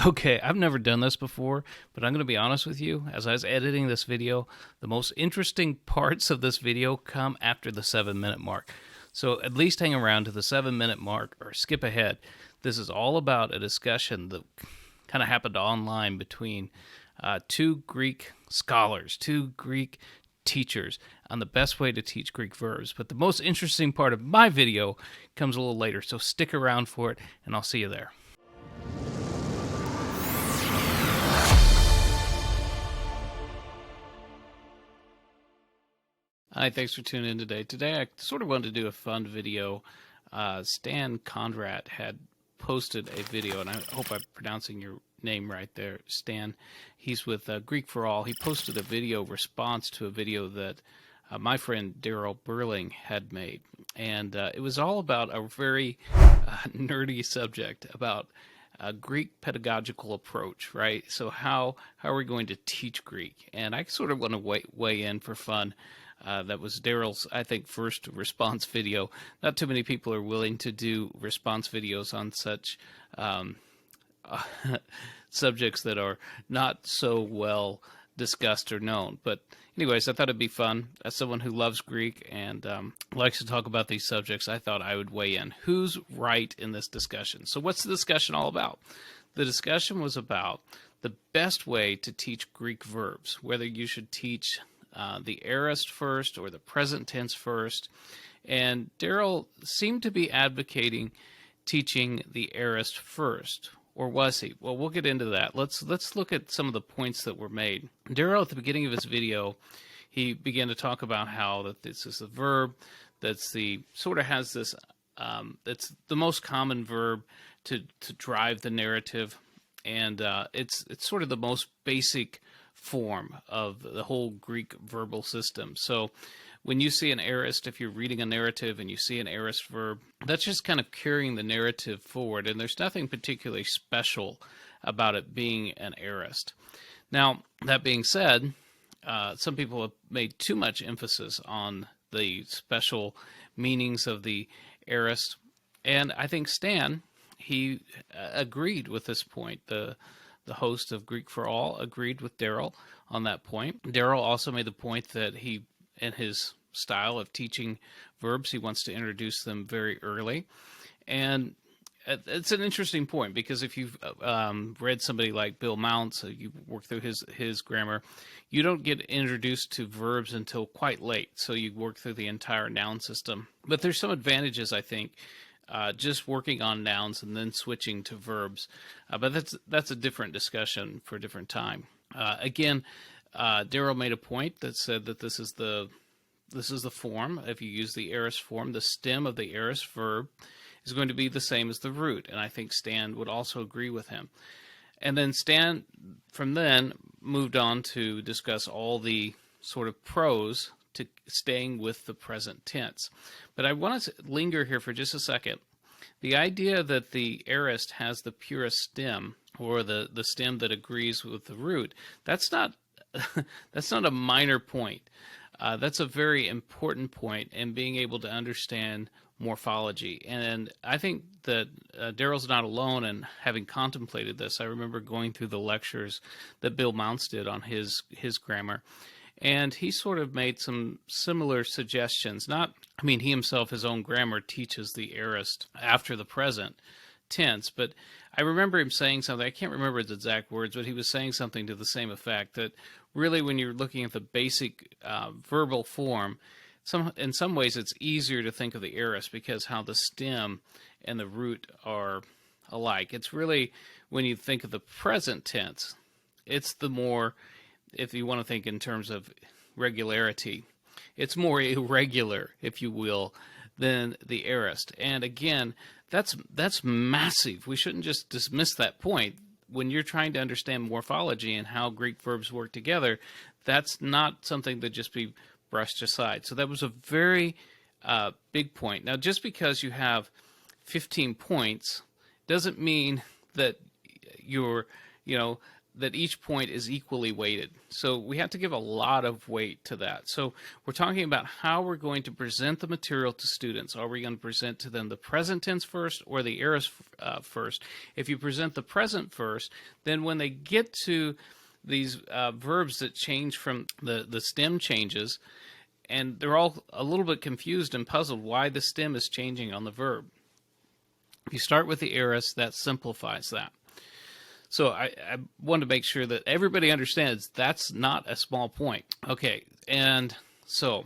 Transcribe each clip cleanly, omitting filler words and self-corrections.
Okay, I've never done this before, but I'm going to be honest with you. As I was editing this video, the most interesting parts of this video come after the 7-minute mark. So at least hang around to the 7-minute mark or skip ahead. This is all about a discussion that kind of happened online between two Greek scholars, two Greek teachers on the best way to teach Greek verbs. But the most interesting part of my video comes a little later, so stick around for it, and I'll see you there. Hi, thanks for tuning in today. Today I sort of wanted to do a fun video. Stan Kondrat had posted a video, and I hope I'm pronouncing your name right there, Stan. He's with Greek for All. He posted a video response to a video that my friend Darryl Burling had made. And it was all about a very nerdy subject about a Greek pedagogical approach, right? So how are we going to teach Greek? And I sort of want to weigh in for fun. That was Darryl's, I think, first response video. Not too many people are willing to do response videos on such subjects that are not so well discussed or known. But anyways, I thought it'd be fun. As someone who loves Greek and likes to talk about these subjects, I thought I would weigh in. Who's right in this discussion? So what's the discussion all about? The discussion was about the best way to teach Greek verbs, whether you should teach the aorist first or the present tense first. And Darryl seemed to be advocating teaching the aorist first. Or was he? Well, we'll get into that. Let's look at some of the points that were made. Darryl, at the beginning of his video, he began to talk about how that this is a verb that's the sort of has this it's the most common verb to drive the narrative, and it's sort of the most basic form of the whole Greek verbal system. So when you see an aorist, if you're reading a narrative and you see an aorist verb, that's just kind of carrying the narrative forward, and there's nothing particularly special about it being an aorist. Now, that being said, some people have made too much emphasis on the special meanings of the aorist, and I think Stan, he agreed with this point. The host of Greek for All agreed with Darryl on that point. Darryl also made the point that he, in his style of teaching verbs, he wants to introduce them very early. And it's an interesting point, because if you've read somebody like Bill Mounts, you work through his grammar, you don't get introduced to verbs until quite late. So you work through the entire noun system. But there's some advantages, I think, just working on nouns and then switching to verbs. But that's a different discussion for a different time. Again, Darryl made a point that said that this is the form. If you use the aorist form, the stem of the aorist verb is going to be the same as the root. And I think Stan would also agree with him. And then Stan, from then, moved on to discuss all the sort of pros to staying with the present tense. But I want to linger here for just a second. The idea that the aorist has the purest stem, or the stem that agrees with the root, that's not that's not a minor point. That's a very important point in being able to understand morphology. And I think that Darryl's not alone in having contemplated this. I remember going through the lectures that Bill Mounts did on his grammar. And he sort of made some similar suggestions. He himself, his own grammar teaches the aorist after the present tense, but I remember him saying something, I can't remember his exact words, but he was saying something to the same effect, that really when you're looking at the basic verbal form, in some ways it's easier to think of the aorist because how the stem and the root are alike. It's really, when you think of the present tense, it's the more, if you want to think in terms of regularity, it's more irregular, if you will, than the aorist. And again, that's massive. We shouldn't just dismiss that point. When you're trying to understand morphology and how Greek verbs work together, that's not something that just be brushed aside. So that was a very big point. Now, just because you have 15 points doesn't mean that you're, that each point is equally weighted. So we have to give a lot of weight to that. So we're talking about how we're going to present the material to students. Are we going to present to them the present tense first or the aorist first? If you present the present first, then when they get to these verbs that change from the stem changes, and they're all a little bit confused and puzzled why the stem is changing on the verb. If you start with the aorist, that simplifies that. So I want to make sure that everybody understands that's not a small point. Okay, and so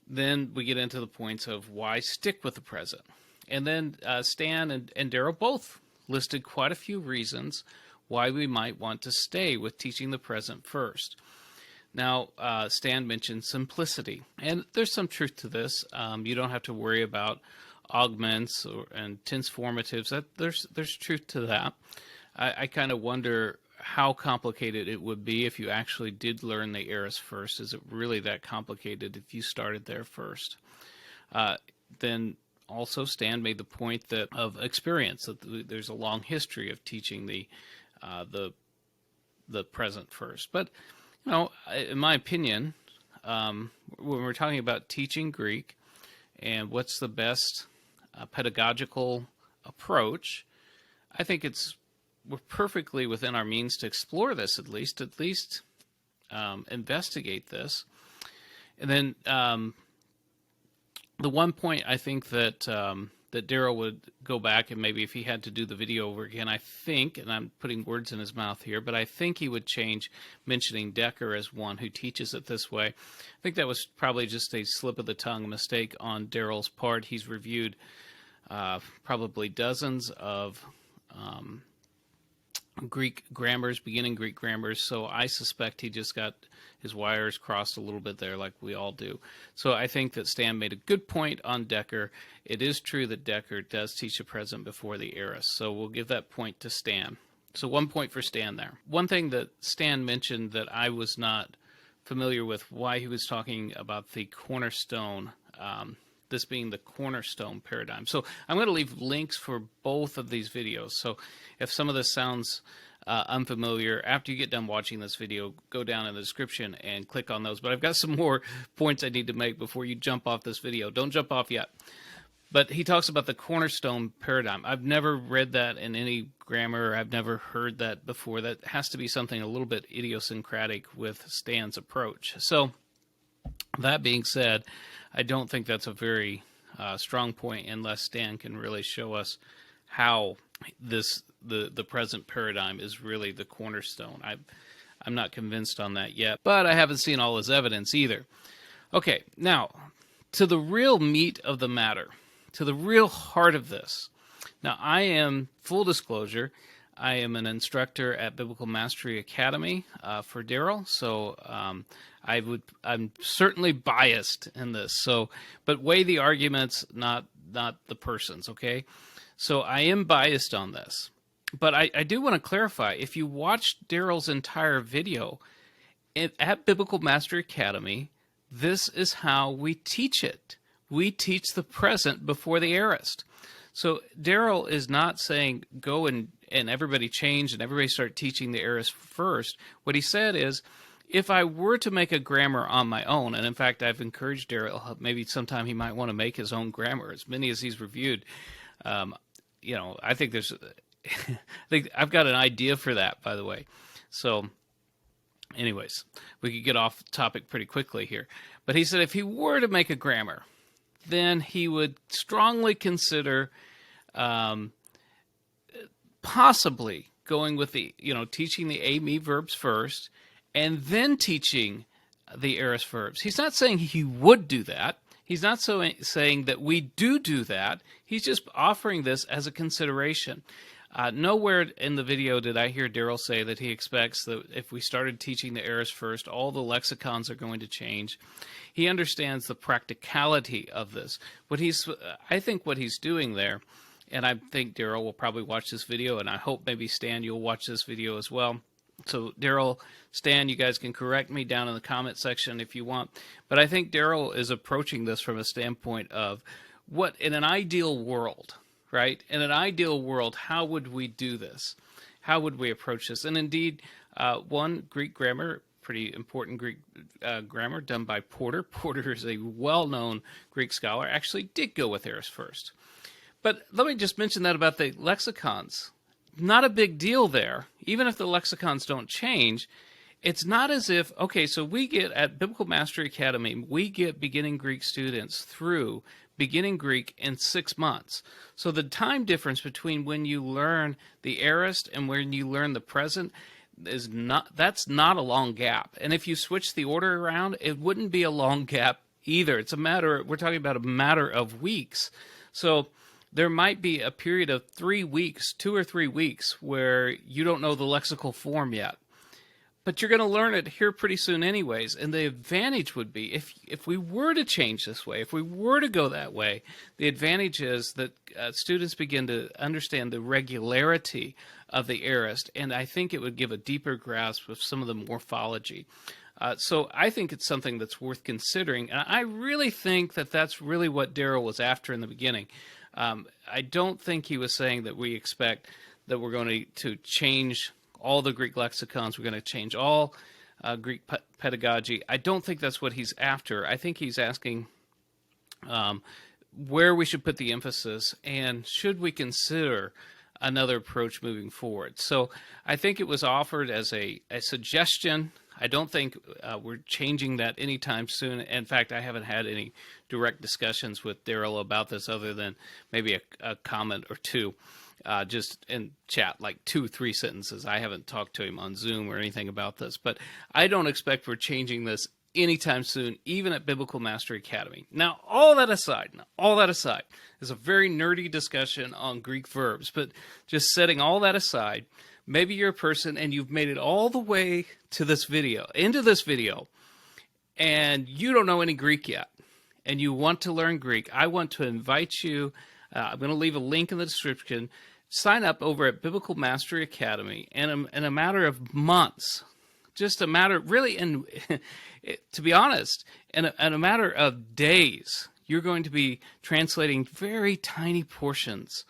then we get into the points of why stick with the present. And then Stan and Darryl both listed quite a few reasons why we might want to stay with teaching the present first. Now, Stan mentioned simplicity, and there's some truth to this. You don't have to worry about augments and tense formatives. There's truth to that. I kind of wonder how complicated it would be if you actually did learn the aorist first. Is it really that complicated if you started there first? Then also Stan made the point that of experience, that there's a long history of teaching the present first. But you know, in my opinion, when we're talking about teaching Greek and what's the best pedagogical approach, I think we're perfectly within our means to explore this, at least investigate this. And then the one point I think that that Darryl would go back, and maybe if he had to do the video over again, I think, and I'm putting words in his mouth here, but I think he would change mentioning Decker as one who teaches it this way. I think that was probably just a slip of the tongue mistake on Darryl's part. He's reviewed probably dozens of Greek grammars, beginning Greek grammars, so I suspect he just got his wires crossed a little bit there, like we all do. So I think that Stan made a good point on Decker. It is true that Decker does teach the present before the aorist, so we'll give that point to Stan. So 1 point for Stan there. One thing that Stan mentioned that I was not familiar with, why he was talking about the cornerstone, this being the cornerstone paradigm. So I'm going to leave links for both of these videos. So if some of this sounds unfamiliar, after you get done watching this video, go down in the description and click on those. But I've got some more points I need to make before you jump off this video. Don't jump off yet. But he talks about the cornerstone paradigm. I've never read that in any grammar. I've never heard that before. That has to be something a little bit idiosyncratic with Stan's approach. So that being said, I don't think that's a very strong point unless Stan can really show us how the present paradigm is really the cornerstone. I'm not convinced on that yet, but I haven't seen all his evidence either. Okay, now to the real meat of the matter, to the real heart of this. Now, I am, full disclosure, I am an instructor at Biblical Mastery Academy for Darryl, so I'm certainly biased in this. So, but weigh the arguments, not the persons. Okay, so I am biased on this, but I do want to clarify. If you watched Darryl's entire video at Biblical Mastery Academy, this is how we teach it. We teach the present before the aorist. So Darryl is not saying go and everybody change and everybody start teaching the aorist first. What he said is, if I were to make a grammar on my own, and in fact I've encouraged Darryl, maybe sometime he might want to make his own grammar, as many as he's reviewed. You know, I think I've got an idea for that, by the way. So anyways, we could get off topic pretty quickly here. But he said if he were to make a grammar, then he would strongly consider possibly going with teaching the a-me verbs first and then teaching the aorist verbs. He's not saying he would do that. He's not saying that we do that. He's just offering this as a consideration. Nowhere in the video did I hear Darryl say that he expects that if we started teaching the aorist first, all the lexicons are going to change. He understands the practicality of this. I think what he's doing there, and I think Darryl will probably watch this video, and I hope maybe Stan, you'll watch this video as well. So Darryl, Stan, you guys can correct me down in the comment section if you want. But I think Darryl is approaching this from a standpoint of what, in an ideal world, right? In an ideal world, how would we do this? how would we approach this? And indeed, one, Greek grammar, pretty important Greek grammar done by Porter. Porter is a well-known Greek scholar, actually did go with Eris first. But let me just mention that about the lexicons. Not a big deal there. Even if the lexicons don't change, it's not as if, okay, so we get at Biblical Mastery Academy, we get beginning Greek students through beginning Greek in 6 months. So the time difference between when you learn the aorist and when you learn the present that's not a long gap. And if you switch the order around, it wouldn't be a long gap either. We're talking about a matter of weeks. So there might be a period of 3 weeks, 2 or 3 weeks, where you don't know the lexical form yet. But you're going to learn it here pretty soon anyways. And the advantage would be, if we were to change this way, if we were to go that way, the advantage is that students begin to understand the regularity of the aorist, and I think it would give a deeper grasp of some of the morphology. So I think it's something that's worth considering, and I really think that that's really what Darryl was after in the beginning. I don't think he was saying that we expect that we're going to change all the Greek lexicons, we're going to change all Greek pedagogy. I don't think that's what he's after. I think he's asking where we should put the emphasis, and should we consider another approach moving forward. So I think it was offered as a suggestion. I don't think we're changing that anytime soon. In fact, I haven't had any direct discussions with Darryl about this other than maybe a comment or two. Just in chat, like 2-3 sentences. I haven't talked to him on Zoom or anything about this, but I don't expect we're changing this anytime soon, even at Biblical Mastery Academy. Now, all that aside, is a very nerdy discussion on Greek verbs, but just setting all that aside, maybe you're a person and you've made it all the way to this video, and you don't know any Greek yet, and you want to learn Greek. I want to invite you. I'm going to leave a link in the description. Sign up over at Biblical Mastery Academy, and in a matter of months, just a matter, really, and to be honest, in a matter of days, you're going to be translating very tiny portions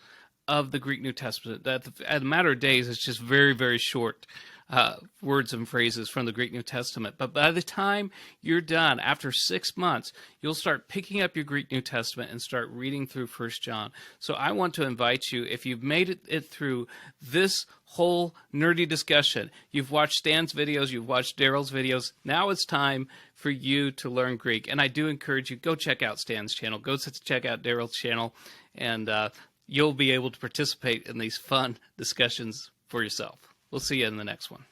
of the Greek New Testament. At a matter of days, it's just very, very short words and phrases from the Greek New Testament. But by the time you're done, after 6 months, you'll start picking up your Greek New Testament and start reading through 1 John. So I want to invite you, if you've made it through this whole nerdy discussion, you've watched Stan's videos, you've watched Darryl's videos, now it's time for you to learn Greek. And I do encourage you, go check out Stan's channel, go check out Darryl's channel, and you'll be able to participate in these fun discussions for yourself. We'll see you in the next one.